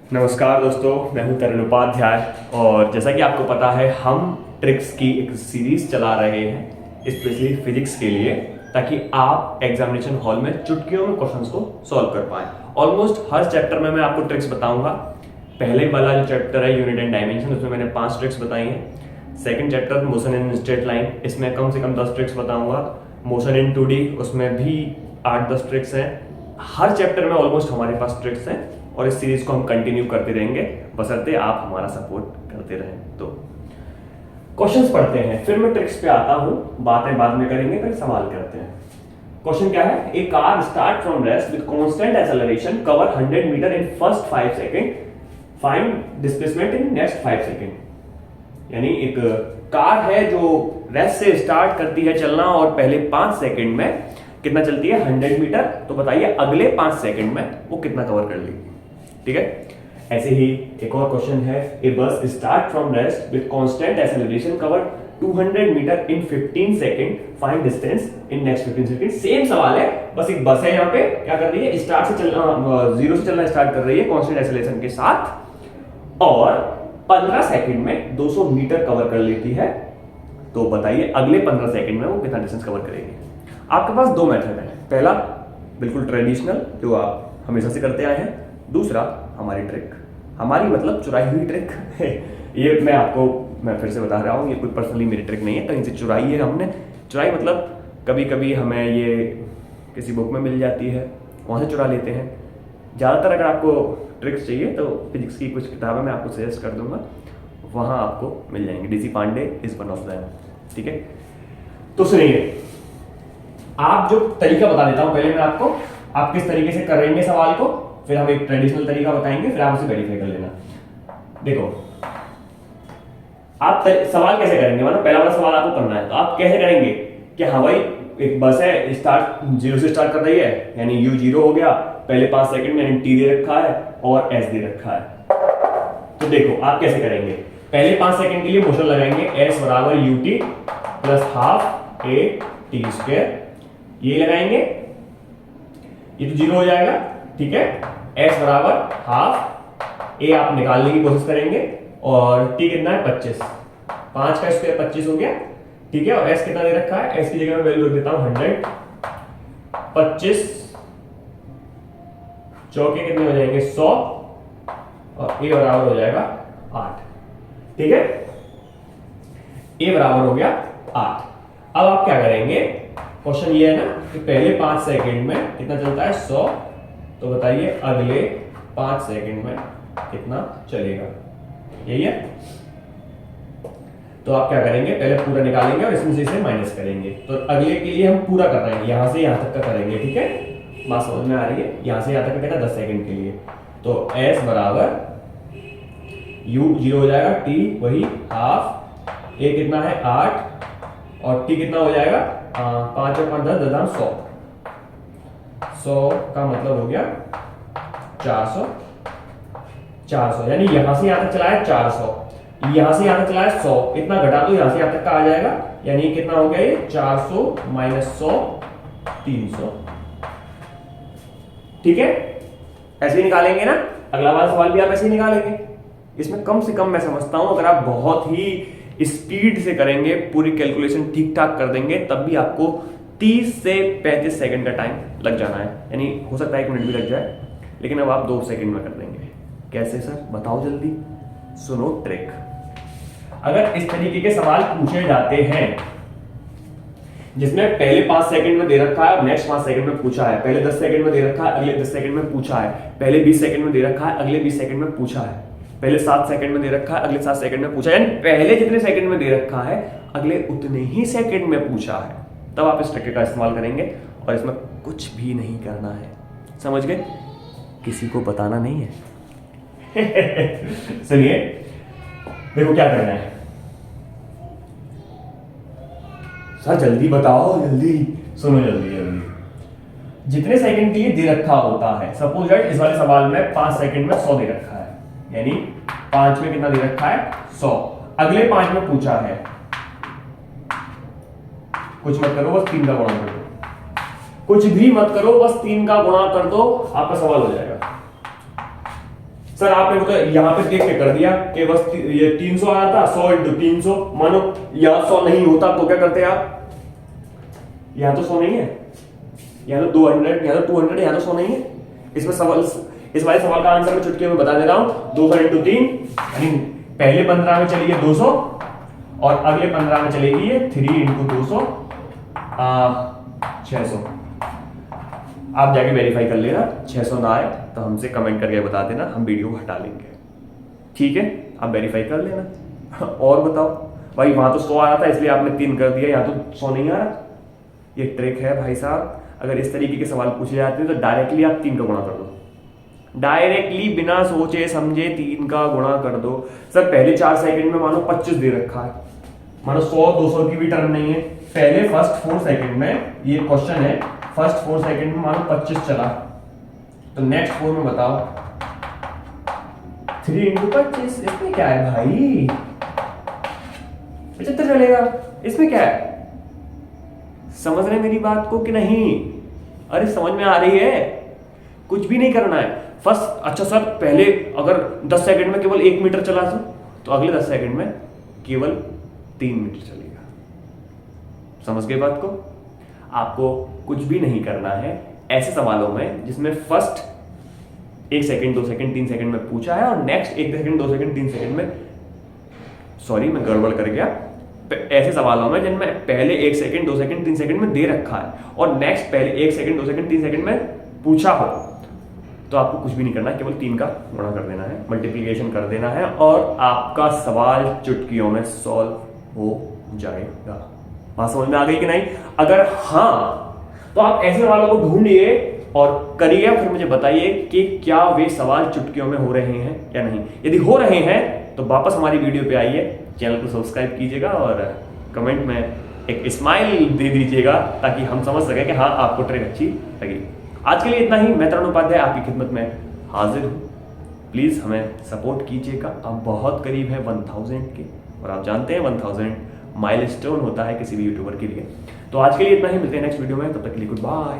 नमस्कार दोस्तों, मैं हूं तरुण उपाध्याय और जैसा कि आपको पता है हम ट्रिक्स की एक सीरीज चला रहे हैं स्पेशली फिजिक्स के लिए, ताकि आप एग्जामिनेशन हॉल में चुटकियों में क्वेश्चंस को सॉल्व कर पाएं। ऑलमोस्ट हर चैप्टर में मैं आपको ट्रिक्स बताऊंगा। पहले वाला जो चैप्टर है यूनिट एंड डायमेंशन, उसमें मैंने 5 ट्रिक्स बताई हैं। Second chapter motion in straight line, इसमें कम से कम 10 ट्रिक्स बताऊंगा। मोशन इन 2D, उसमें भी 8-10 ट्रिक्स हैं। हर चैप्टर में ऑलमोस्ट हमारे पास ट्रिक्स हैं और इस सीरीज को हम कंटिन्यू करते रहेंगे, बशर्ते आप हमारा सपोर्ट करते रहें। तो क्वेश्चंस पढ़ते हैं, फिर मैं ट्रिक्स पे आता हूं। बातें बाद में करेंगे, पहले सवाल करते हैं। क्वेश्चन क्या है? A car start from rest with constant acceleration cover 100 metre in first 5 second, find displacement in next 5 second. यानी एक कार है जो रेस्ट से स्टार्ट करती है चलना और पहले 5 सेकंड में कितना चलती है? 100 मीटर। तो बताइए अगले 5 सेकंड में वो कितना कवर कर लेगी। ठीक है, ऐसे ही एक और क्वेश्चन है। A bus start from rest with constant acceleration cover 200 metre in 15 second, find distance in next 15 second. Same सवाल है, बस एक बस है यहाँ पे क्या कर रही है? स्टार्ट से चलना, जीरो से चलना स्टार्ट कर रही है कांस्टेंट एक्सेलरेशन के साथ और 15 सेकंड में 200 मीटर कवर कर लेती है। तो बताइए अगले 15 सेकंड में वो कितना डिस्टेंस कवर करेगी। आपके पास 2 मेथड है। पहला बिल्कुल ट्रेडिशनल जो आप हमेशा से करते आए हैं, दूसरा हमारी ट्रिक, हमारी मतलब चुराई हुई ट्रिक ये मैं फिर से बता रहा हूँ, ये कोई पर्सनली मेरी ट्रिक नहीं है, कहीं से चुराई है हमने। चुराई मतलब कभी कभी हमें ये किसी बुक में मिल जाती है, वहाँ से चुरा लेते हैं। ज़्यादातर अगर आपको ट्रिक्स चाहिए तो फिजिक्स की कुछ किताबें मैं आपको सजेस्ट कर दूंगा, वहाँ आपको मिल जाएंगे। DC Pandey is one of them. ठीक है, तो सुनिए, आप जो तरीका बता देता हूं पहले मैं आपको, आप किस तरीके से करेंगे सवाल को, फिर हम एक ट्रेडिशनल तरीका बताएंगे, फिर आप उसे वेरीफाई कर लेना। देखो, आप सवाल कैसे करेंगे? मतलब पहला वाला सवाल आपको करना है तो आप कैसे करेंगे कि हाँ भाई एक बस है, स्टार्ट जीरो से स्टार्ट कर रही है, यानी U 0 हो गया, पहले 5 सेकंड में T दे रखा है और S दे रखा है। तो देखो आप कैसे करेंगे। पहले 5 सेकंड के लिए मोशन लगाएंगे, S बराबर UT प्लस हाफ AT², ये लगाएंगे, ये तो 0 हो जाएगा। ठीक है, S बराबर हाफ, A आप निकालने की कोशिश करेंगे और T कितना है? 25, 5 का स्क्वायर 25 हो गया। ठीक है, और S कितना दे रखा है? S की जगह मैं वैल्यू रख देता हूं 100। 25 चौके कितने हो जाएंगे? 100 और A बराबर हो जाएगा 8। ठीक है, A बराबर हो गया 8। अब आप क्या करेंगे? क्वेश्चन ये है ना कि पहले 5 सेकंड में कितना चलता है? 100। तो बताइए अगले 5 सेकंड में कितना चलेगा, यही है। तो आप क्या करेंगे? पहले पूरा निकालेंगे और इसमें से इसे माइनस करेंगे। तो अगले के लिए हम पूरा कर रहे हैं, यहां से यहां तक का करेंगे। ठीक है, बात समझ में आ रही है? यहां से यहां तक का कितना? 10 सेकंड के लिए। तो S बराबर U 0 हो जाएगा, T वही हाफ, A कितना है? 8 और T कितना हो जाएगा? 5 और 5 10 10 100। 100 का मतलब हो गया 400। 400 यानी यहां से यहां तक चलाया 400, यहां से यहां तक चलाया 100, इतना घटा दो यहां से यहां तक का आ जाएगा। यानी कितना हो गया ये? 400 माइनस 100 300। ठीक है, ऐसे ही निकालेंगे ना। अगला वाला सवाल भी आप ऐसे ही निकालेंगे। इसमें कम से कम मैं समझता हूं अगर आप बहुत ही स्पीड से करेंगे, पूरी कैलकुलेशन ठीक ठाक कर देंगे, तब भी आपको 30 से 35 सेकंड का टाइम लग जाना है। यानी हो सकता है 1 मिनट भी लग जाए, लेकिन अब आप 2 सेकंड में कर देंगे। कैसे सर? बताओ जल्दी। सुनो ट्रिक। अगर इस तरीके के सवाल पूछे जाते हैं जिसमें पहले 5 सेकंड में दे रखा है और नेक्स्ट 5 सेकंड में पूछा है, पहले 10 सेकंड में दे रखा है, अगले 10 सेकंड में पूछा है, पहले 20 सेकंड में दे रखा है, अगले 20 सेकंड में पूछा है, पहले 7 सेकंड में दे रखा है, अगले 7 सेकंड में पूछा है, यानी पहले जितने सेकंड में दे रखा है अगले उतने ही सेकंड में पूछा है, तब आप इस ट्रिक का इस्तेमाल करेंगे और इसमें कुछ भी नहीं करना है। समझ गए? किसी को बताना नहीं है। सुनिए, देखो क्या करना है। सर जल्दी बताओ, जल्दी सुनो, जल्दी जल्दी। जितने सेकंड के लिए दे रखा होता है, सपोज दैट इस वाले सवाल में 5 सेकंड में 100 दे रखा है, यानी 5 में कितना दे रखा है? 100। अगले 5 में पूछा है, कुछ मत करो, बस 3 का गुणा कर दो। कुछ भी मत करो, बस 3 का गुणा कर दो, आपका सवाल हो जाएगा। सर आपने तो यहाँ पे देख के कर दिया कि बस ये 300 आया था, 100 इंटू 300, मानो यहाँ 100 नहीं होता तो क्या करते आप? यहाँ तो 100 नहीं है, यहाँ तो 200, यहाँ तो 200, यहाँ तो 100 नहीं है। इसमें सवाल, इस वाले सवाल का आंसर मैं चुटकी में बता दे रहा हूँ। 200 इंटू 3, यानी पहले 15 में चलेगी 200 और अगले 15 में चलेगी ये 3 इंटू 200, 600। आप जाके वेरीफाई कर लेना, 600 ना आए तो हमसे कमेंट करके बता देना, हम वीडियो हटा लेंगे, ठीक है? आप वेरीफाई कर लेना। और बताओ भाई, वहां तो 100 आ रहा था इसलिए आपने 3 कर दिया, यहाँ तो 100 नहीं आ रहा। ये ट्रिक है भाई साहब। अगर इस तरीके के सवाल पूछे जाते हैं तो डायरेक्टली आप 3 का गुणा कर दो, डायरेक्टली बिना सोचे समझे 3 का गुणा कर दो। सर पहले 4 सेकंड में मानो 25 दे रखा है, मानो 100-200 की भी टर्म नहीं है। पहले फर्स्ट 4 सेकंड में ये क्वेश्चन है, फर्स्ट 4 सेकंड में मानो 25 चला, तो नेक्स्ट 4 में बताओ 3 इंटू 25, इसमें क्या है भाई? 75 चलेगा, इसमें क्या है? समझ रहे मेरी बात को कि नहीं? अरे समझ में आ रही है? कुछ भी नहीं करना है फर्स्ट। अच्छा सर पहले अगर 10 सेकंड में केवल 1 मीटर चला तो अगले 10 सेकंड में केवल 3 मीटर चलेगा। समझ गए बात को? आपको कुछ भी नहीं करना है ऐसे सवालों में जिसमें फर्स्ट 1 सेकंड 2 सेकंड 3 सेकंड में पूछा है और नेक्स्ट 1 सेकंड 2 सेकंड 3 सेकंड में, सॉरी मैं गड़बड़ कर गया, ऐसे सवालों में जिनमें पहले 1 सेकंड 2 सेकंड 3 सेकंड में दे रखा है और नेक्स्ट पहले 1 सेकंड 2 सेकंड 3 सेकंड में पूछा हो, तो आपको कुछ भी नहीं करना है, केवल 3 का गुणा कर देना है, मल्टीप्लिकेशन कर देना है और आपका सवाल चुटकियों में सॉल्व हो जाएगा। बात समझ में आ गई कि नहीं? अगर हाँ तो आप ऐसे सवालों को ढूंढिए और करिए, फिर मुझे बताइए कि क्या वे सवाल चुटकियों में हो रहे हैं या नहीं। यदि हो रहे हैं तो वापस हमारी वीडियो पे आइए, चैनल को सब्सक्राइब कीजिएगा और कमेंट में एक स्माइल दे दीजिएगा ताकि हम समझ सकें कि हाँ आपको ट्रिक अच्छी लगी। आज के लिए इतना ही। मैं तरुण उपाध्याय आपकी खिदमत में हाजिर हूँ। प्लीज़ हमें सपोर्ट कीजिएगा, आप बहुत करीब हैं 1000 के, और आप जानते हैं 1000 माइलस्टोन होता है किसी भी यूट्यूबर के लिए। तो आज के लिए इतना ही, मिलते हैं नेक्स्ट वीडियो में, तब तक के लिए गुड बाय।